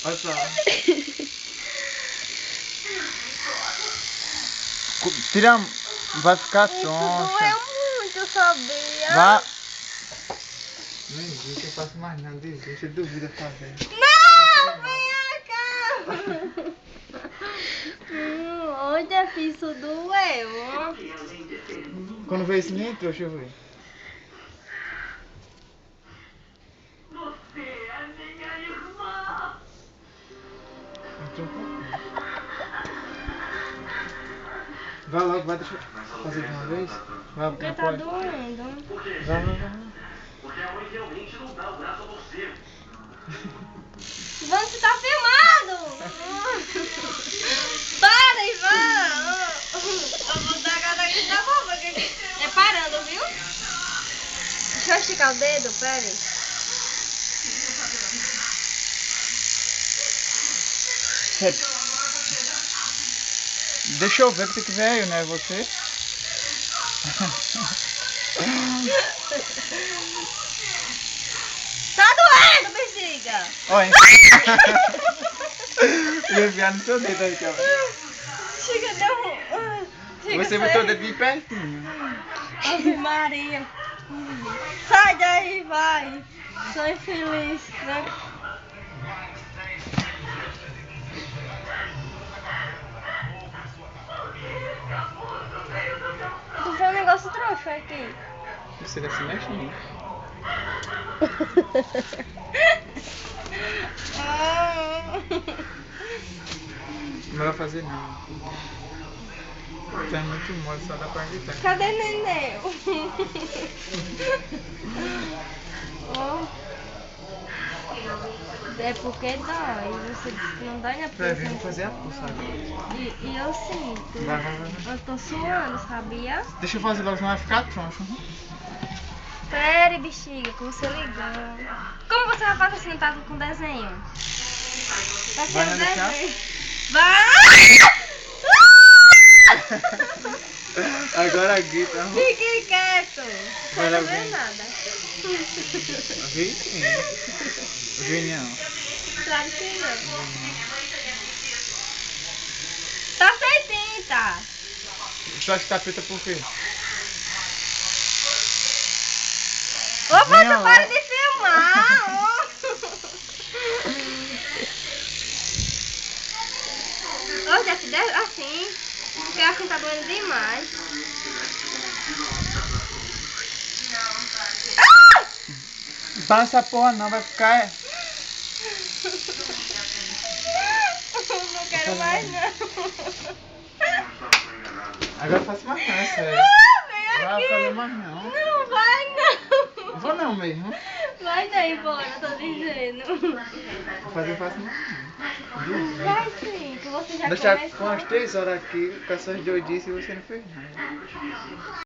Olha só. Tira, vai ficar Isso troncha. doeu muito, sabia? Vai. Não existe, eu faço mais nada, desiste, você duvida fazer. Não, vem cá. Olha, isso doeu. Quando veio esse nem entrou, deixa eu ver. Você é minha irmã! Entrou um pouquinho. Vai logo, vai, deixa eu fazer de uma vez. Vai, Porque não tá pode. doendo. Vai. Porque a mãe realmente não dá o braço a você. Ivan, você tá filmado! Para, Ivan! Eu vou dar cada vez da boca. É parando, viu? Deixa eu esticar o dedo, pera aí. Deixa eu ver, porque que veio, né? Você? Tá doendo, bexiga! Olha. Eu enfiar no seu dedo aí, cara. Chega, deu. Você botou o dedo bem pertinho. Ave Maria. Sai daí, vai. Sou infeliz, né? Tu fez um negócio trouxa aqui. Você vai se mexer. Não vai fazer não. Tá muito mole, só dá pra evitar. Cadê neném? Ó. É porque dói. Você disse que não dói, né? Vai vir, vou fazer a pulsa agora. E eu sinto. Vai. Eu tô suando, sabia? Deixa eu fazer logo, senão vai ficar troncho. Pera, bexiga, que você ligou. Como você vai fazer se não tá com desenho? Vai ser Vai não deixar? desenho. Vai! Agora grita. Fique quieto. Você Vai lá, não vê vem. nada. Vi sim. Vi não. Claro que não. Tá sem tinta. Tu acha que tá preta por quê? Ô, Venha você lá. para de filmar. Ô. Ô, já te deu assim. Porque assim tá doendo demais. Ah! Para essa porra não, vai ficar. Não quero mais não. Agora eu faço mais não, é sério. Vem Vai aqui. fazer mais não. Não vai não. Vou não mesmo. Vai daí, bora, tô dizendo. Vou fazer mais não. Vai sim, que você já Deixar começou. com umas 3 horas aqui com essas doidices e você não fez nada.